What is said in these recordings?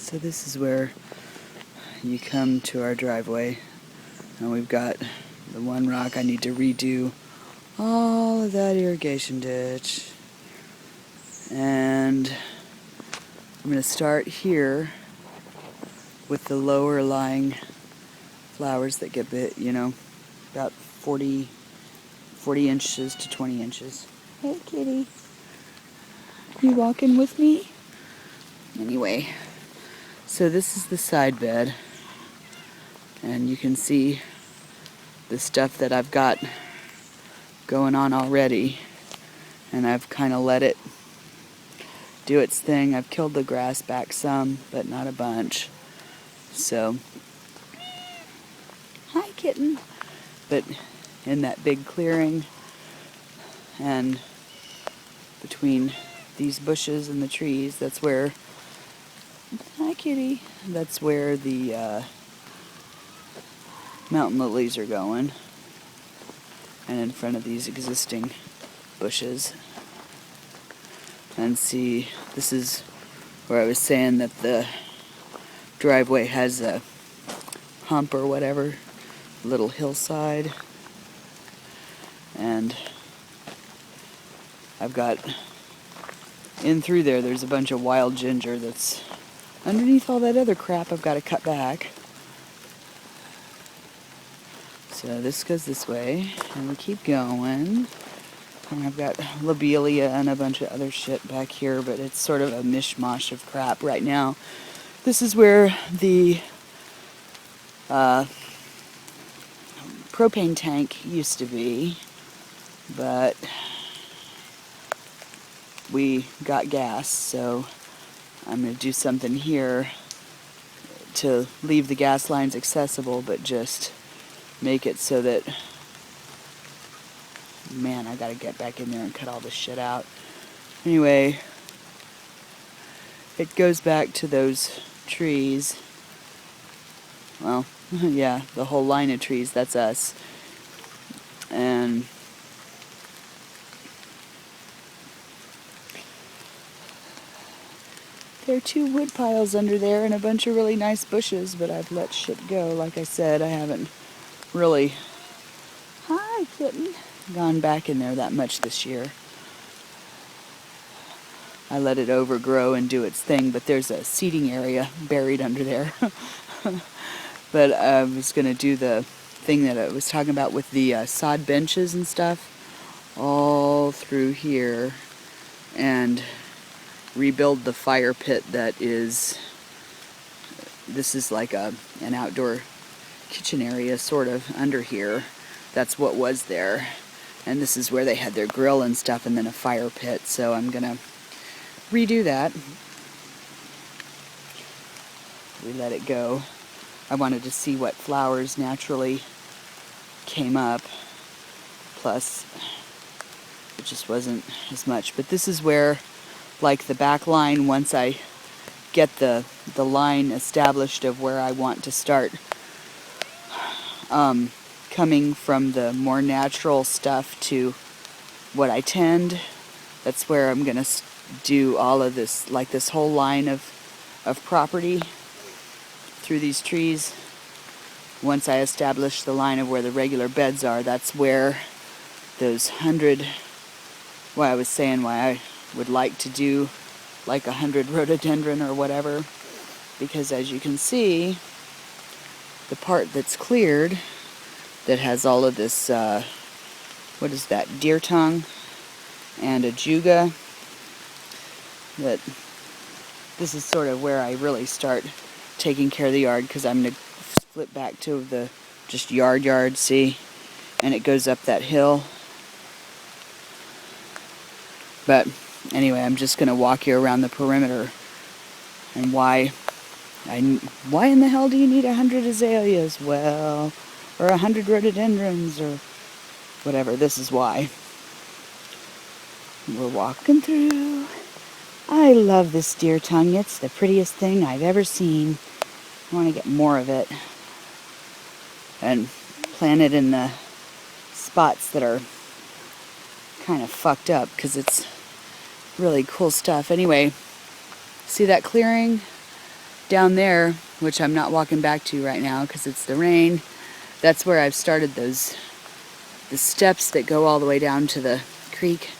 So this is where you come to our driveway, and we've got the one rock. I need to redo all of that irrigation ditch, and I'm going to start here with the lower lying flowers that get bit, about 40 inches to 20 inches. Hey kitty, you walking with me? Anyway, so this is the side bed, and you can see the stuff that I've got going on already, and I've kind of let it do its thing. I've killed the grass back some, but not a bunch. So, hi kitten. But in that big clearing and between these bushes and the trees, that's where, hi kitty, that's where the mountain lilies are going. And in front of these existing bushes. And see, this is where I was saying that the driveway has a hump or whatever, little hillside. And I've got, in through there's a bunch of wild ginger that's underneath all that other crap I've got to cut back. So this goes this way, and we keep going. And I've got lobelia and a bunch of other shit back here, but it's sort of a mishmash of crap right now. This is where the propane tank used to be, but we got gas, so I'm going to do something here to leave the gas lines accessible, but just make it so that, man, I gotta get back in there and cut all this shit out. Anyway, it goes back to those trees. Well, yeah, the whole line of trees, that's us. And there are 2 wood piles under there and a bunch of really nice bushes, but I've let shit go. Like I said, I haven't really, hi kitten, gone back in there that much this year. I let it overgrow and do its thing, but there's a seating area buried under there. But I was going to do the thing that I was talking about with the sod benches and stuff all through here, and rebuild the fire pit that is, this is like an outdoor kitchen area sort of under here. That's what was there, and this is where they had their grill and stuff, and then a fire pit. So I'm gonna redo that. We let it go. I wanted to see what flowers naturally came up, plus it just wasn't as much. But this is where, like the back line, once I get the line established of where I want to start coming from the more natural stuff to what I tend, that's where I'm going to do all of this, like this whole line of property through these trees. Once I establish the line of where the regular beds are, that's where those 100, why I was saying why I would like to do like 100 rhododendron or whatever, because as you can see, the part that's cleared that has all of this, what is that, deer tongue and a juga, that this is sort of where I really start taking care of the yard, because I'm going to flip back to the just yard, see, and it goes up that hill. But anyway, I'm just going to walk you around the perimeter, and why in the hell do you need 100 azaleas? Well, or 100 rhododendrons, or whatever. This is why. We're walking through. I love this deer tongue. It's the prettiest thing I've ever seen. I want to get more of it and plant it in the spots that are kind of fucked up, because it's really cool stuff. Anyway, see that clearing? down there, which I'm not walking back to right now because it's the rain, that's where I've started the steps that go all the way down to the creek.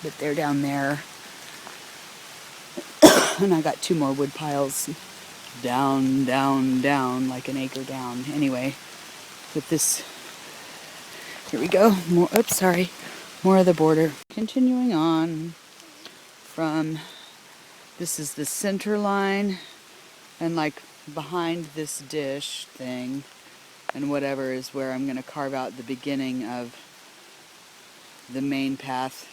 But they're down there. And I got 2 more wood piles down, down, down, like an acre down. Anyway, with this, here we go. More, oops, sorry. More of the border. Continuing on from, this is the center line, and like behind this dish thing and whatever is where I'm going to carve out the beginning of the main path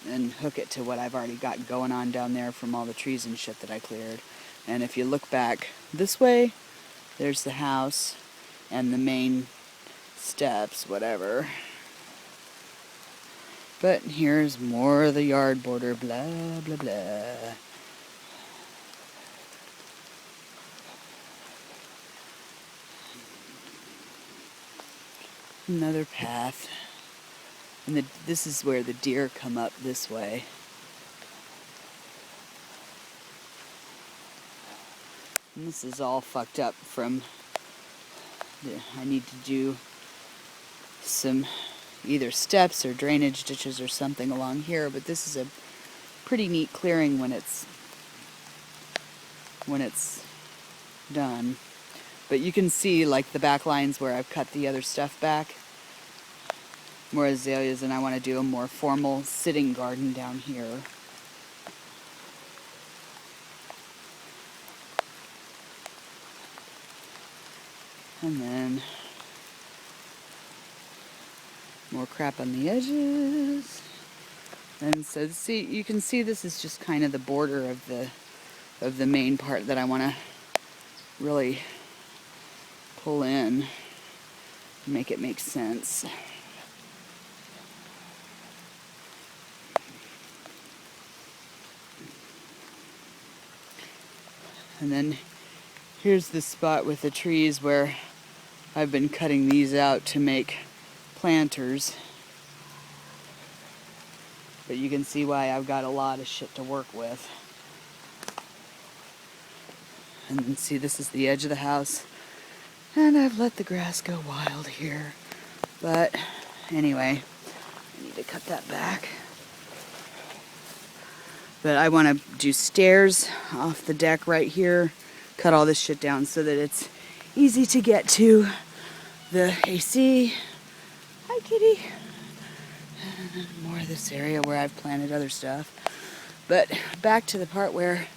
and hook it to what I've already got going on down there from all the trees and shit that I cleared. And if you look back this way, there's the house and the main steps, whatever. But here's more of the yard border, blah, blah, blah. Another path. And this is where the deer come up this way. And this is all fucked up from, I need to do some either steps or drainage ditches or something along here, but this is a pretty neat clearing when it's done. But you can see like the back lines where I've cut the other stuff back. More azaleas, and I want to do a more formal sitting garden down here. And then more crap on the edges. And so see, you can see this is just kind of the border of the main part that I want to really pull in, make it make sense. And then here's the spot with the trees where I've been cutting these out to make planters. But you can see why I've got a lot of shit to work with. And then see, this is the edge of the house. And I've let the grass go wild here. But anyway, I need to cut that back. But I want to do stairs off the deck right here. Cut all this shit down so that it's easy to get to the AC. Hi, kitty. And more of this area where I've planted other stuff. But back to the part where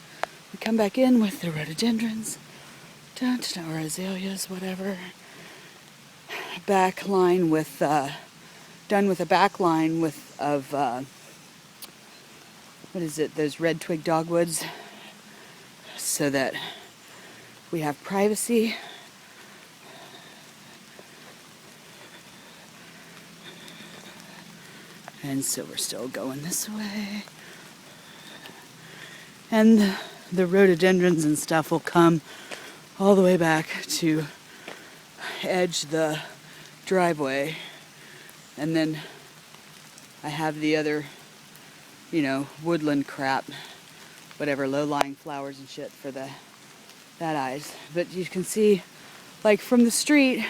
we come back in with the rhododendrons. Or azaleas, whatever. Back line with, done with a back line of what is it, those red twig dogwoods, so that we have privacy. And so we're still going this way. And the rhododendrons and stuff will come all the way back to edge the driveway. And then I have the other, you know, woodland crap, whatever, low-lying flowers and shit for that eyes. But you can see, like from the street,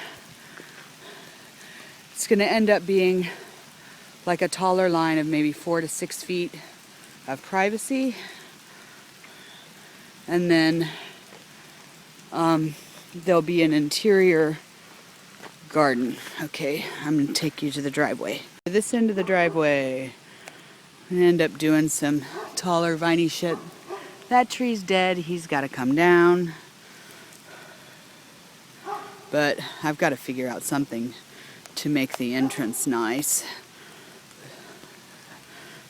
it's going to end up being like a taller line of maybe 4 to 6 feet of privacy. And then there'll be an interior garden. Okay, I'm going to take you to the driveway. This end of the driveway, I'm going to end up doing some taller viney shit. That tree's dead. He's got to come down. But I've got to figure out something to make the entrance nice.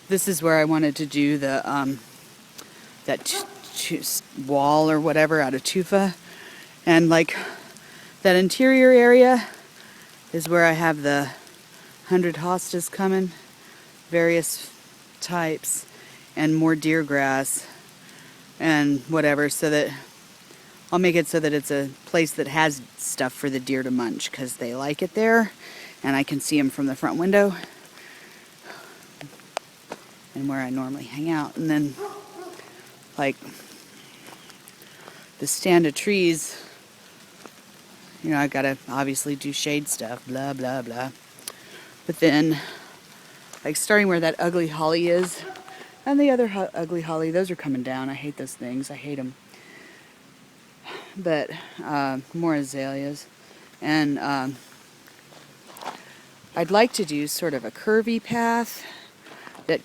This is where I wanted to do the that wall or whatever out of tufa. And like that interior area is where I have the 100 hostas coming, various types, and more deer grass and whatever, so that I'll make it so that it's a place that has stuff for the deer to munch, because they like it there and I can see them from the front window and where I normally hang out. And then like the stand of trees, you know, I gotta obviously do shade stuff, blah, blah, blah. But then, like starting where that ugly holly is, and the other ugly holly, those are coming down. I hate those things. I hate them. But more azaleas. And I'd like to do sort of a curvy path that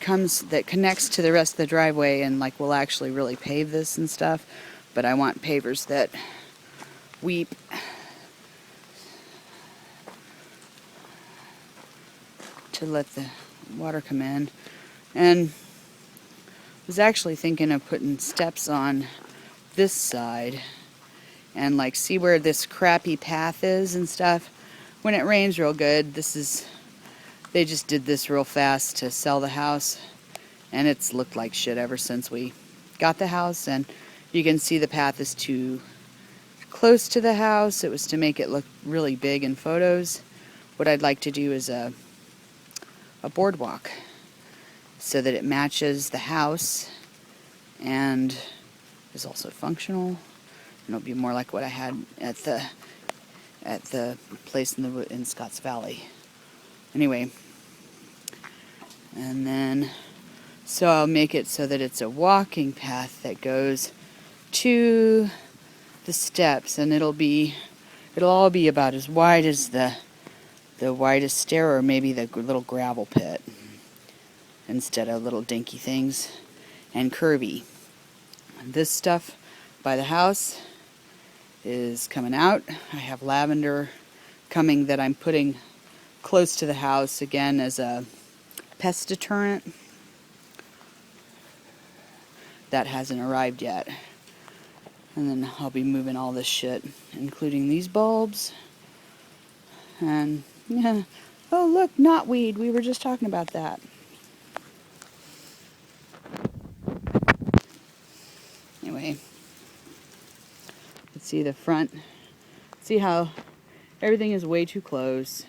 connects to the rest of the driveway and like will actually really pave this and stuff. But I want pavers that weep to let the water come in. And I was actually thinking of putting steps on this side and like see where this crappy path is and stuff. When it rains real good, they just did this real fast to sell the house, and it's looked like shit ever since we got the house. And you can see the path is too close to the house. It was to make it look really big in photos. What I'd like to do is a boardwalk so that it matches the house and is also functional. And it'll be more like what I had at the place in Scotts Valley. Anyway, and then so I'll make it so that it's a walking path that goes to the steps, and it'll all be about as wide as the widest stair, or maybe the little gravel pit instead of little dinky things, and curvy. This stuff by the house is coming out. I have lavender coming that I'm putting close to the house again as a pest deterrent. That hasn't arrived yet. And then I'll be moving all this shit, including these bulbs. And yeah, oh look, knotweed. We were just talking about that. Anyway, let's see the front. See how everything is way too close.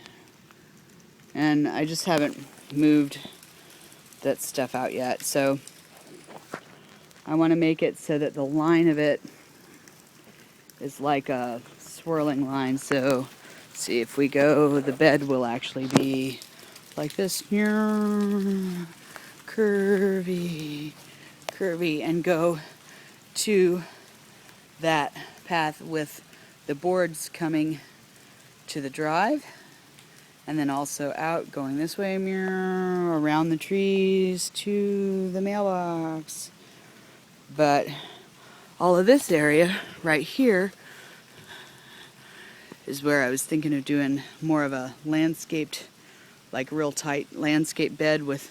And I just haven't moved that stuff out yet. So I want to make it so that the line of it is like a swirling line. So see, if we go, the bed will actually be like this, curvy, and go to that path with the boards coming to the drive, and then also out going this way, around the trees to the mailbox. But all of this area right here is where I was thinking of doing more of a landscaped, like real tight landscape bed with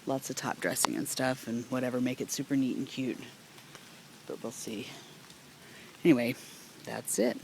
lots of top dressing and stuff and whatever, make it super neat and cute. But we'll see. Anyway, that's it.